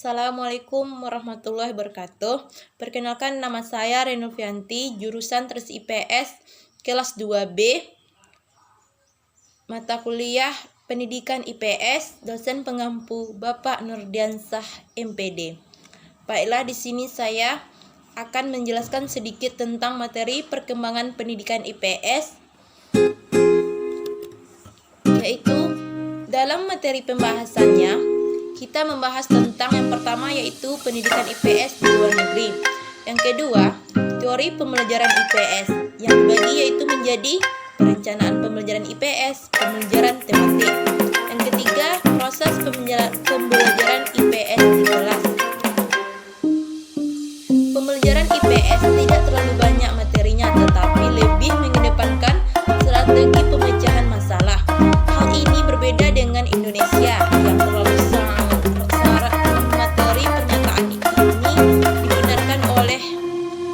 Assalamualaikum warahmatullahi wabarakatuh. Perkenalkan, nama saya Renovianti, jurusan Terus IPS kelas 2B, mata kuliah Pendidikan IPS, dosen pengampu Bapak Nurdiansah MPD. Baiklah, di sini saya akan menjelaskan sedikit tentang materi perkembangan pendidikan IPS, yaitu dalam materi pembahasannya kita membahas tentang yang pertama yaitu pendidikan IPS di luar negeri. Yang kedua, teori pembelajaran IPS. Yang dibagi yaitu menjadi perencanaan pembelajaran IPS, pembelajaran tematik. Yang ketiga, proses pembelajaran IPS di kelas. Pembelajaran IPS tidak terlalu banyak materinya, tetapi lebih mengedepankan strategi pemecahan masalah. Hal ini berbeda dengan Indonesia yang terlalu syarat materi pernyataan ini dibenarkan oleh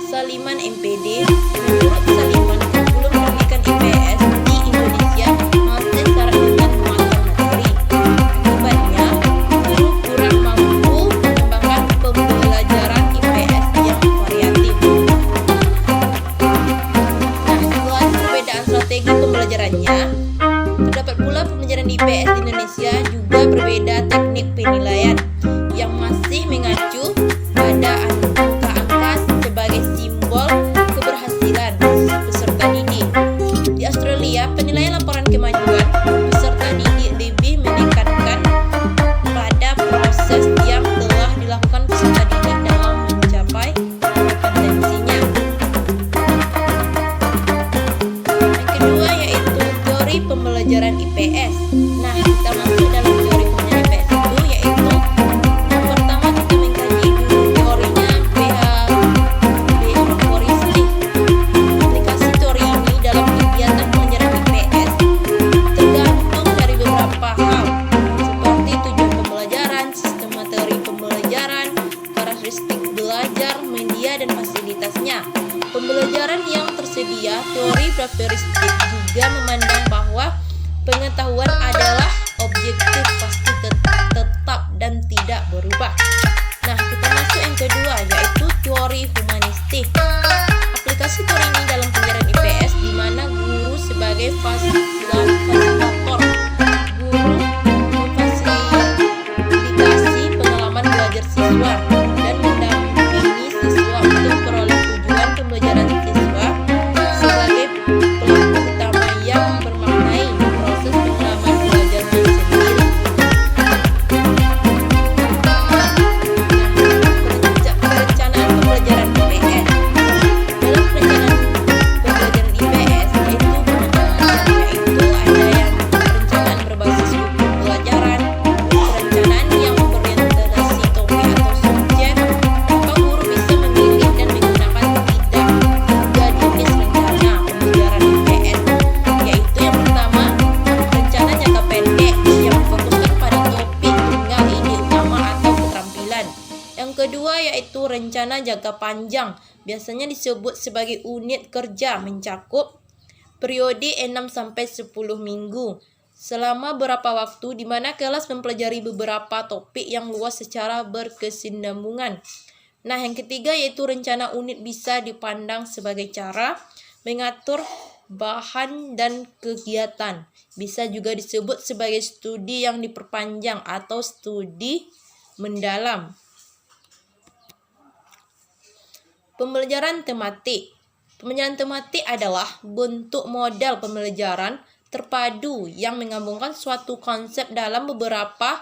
Saliman MPD. Menurut Saliman, kurikulum pendidikan IPS di Indonesia masih syarat dengan muatan materi. Akibatnya, guru kurang mampu mengembangkan pembelajaran IPS yang variatif. Nah, selain perbedaan strategi pembelajarannya, terdapat pula pembelajaran IPS di Indonesia juga berbeda teknik penilaian yang masih mengacu pada angka-angka sebagai simbol keberhasilan peserta didik. Di Australia, penilaian laporan kemajuan peserta didik lebih menekankan pada proses yang telah dilakukan peserta didik dalam mencapai kompetensinya. Yang kedua yaitu teori pembelajaran IPS. Nah, kita masuk dalam teori pembelajaran IPS itu yaitu yang pertama kita mengkaji dulu teorinya behavioristik. Aplikasi teori ini dalam kegiatan pembelajaran IPS tergantung dari beberapa hal seperti tujuan pembelajaran, sistem materi pembelajaran, karakteristik belajar, media dan fasilitasnya. Pembelajaran yang tersedia, teori behavioristik juga memandang bahwa pengetahuan adalah objektif, pasti tetap dan tidak berubah. Nah, kita masuk yang kedua yaitu teori humanistik. Aplikasi teori ini dalam pembelajaran IPS di mana guru sebagai fasilitator. Guru memfasilitasi pengalaman belajar siswa dan mendampingi siswa untuk peroleh tujuan pembelajaran siswa sebagai pelaku utama yang bermaknai proses pengalaman belajarnya sendiri. Perencanaan pembelajaran IPS. Dalam perencanaan pembelajaran IPS yaitu ada yang perencanaan berbasis buku pelajaran, perencanaan yang berorientasi topik atau subjek, maka guru bisa memilih dan menggunakan tiga jenis rencana pembelajaran IPS, yaitu yang pertama, rencana jangka pendek yang memfokuskan pada topik tunggal ide utama atau keterampilan. Yang kedua yaitu rencana jangka panjang, biasanya disebut sebagai unit kerja, mencakup periode 6-10 minggu selama beberapa waktu di mana kelas mempelajari beberapa topik yang luas secara berkesinambungan. Nah, yang ketiga yaitu rencana unit bisa dipandang sebagai cara mengatur bahan dan kegiatan. Bisa juga disebut sebagai studi yang diperpanjang atau studi mendalam. Pembelajaran tematik. Pembelajaran tematik adalah bentuk model pembelajaran terpadu yang menggabungkan suatu konsep dalam beberapa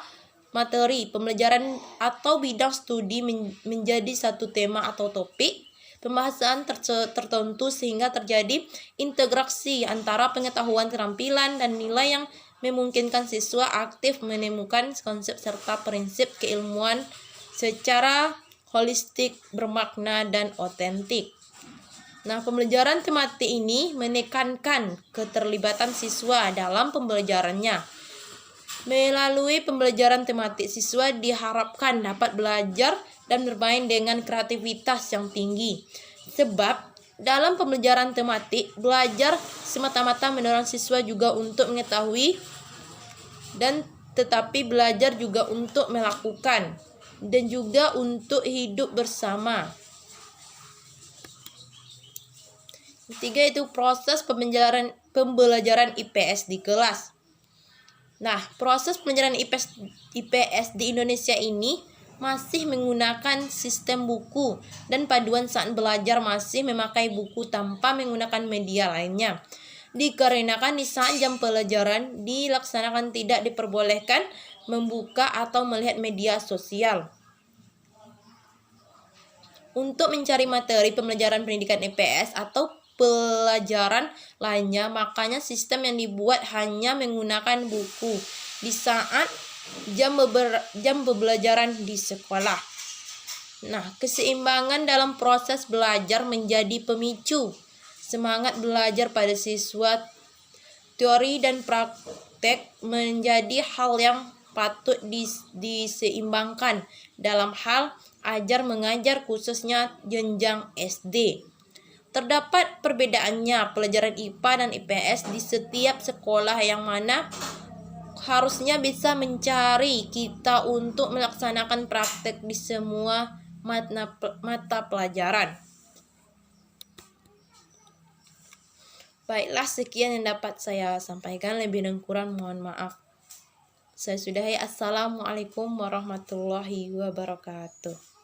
materi pembelajaran atau bidang studi menjadi satu tema atau topik pembahasan tertentu sehingga terjadi integrasi antara pengetahuan, keterampilan, dan nilai yang memungkinkan siswa aktif menemukan konsep serta prinsip keilmuan secara holistik, bermakna, dan otentik. Nah, pembelajaran tematik ini menekankan keterlibatan siswa dalam pembelajarannya. Melalui pembelajaran tematik, siswa diharapkan dapat belajar dan bermain dengan kreativitas yang tinggi. Sebab, dalam pembelajaran tematik, belajar semata-mata mendorong siswa juga untuk mengetahui dan tetapi belajar juga untuk melakukan. dan juga untuk hidup bersama. Ketiga itu proses pembelajaran IPS di kelas. Nah, proses pembelajaran IPS di Indonesia ini masih menggunakan sistem buku dan paduan saat belajar masih memakai buku tanpa menggunakan media lainnya. Dikarenakan di saat jam pelajaran dilaksanakan tidak diperbolehkan membuka atau melihat media sosial. Untuk mencari materi pembelajaran pendidikan IPS atau pelajaran lainnya, makanya sistem yang dibuat hanya menggunakan buku di saat jam pembelajaran di sekolah. Nah, keseimbangan dalam proses belajar menjadi pemicu semangat belajar pada siswa. Teori dan praktek menjadi hal yang patut diseimbangkan dalam hal ajar mengajar khususnya jenjang SD. Terdapat perbedaannya pelajaran IPA dan IPS di setiap sekolah yang mana harusnya bisa mencari kita untuk melaksanakan praktek di semua mata pelajaran. Baiklah, sekian yang dapat saya sampaikan, lebih dan kurang mohon maaf. Saya sudahi. Assalamualaikum warahmatullahi wabarakatuh.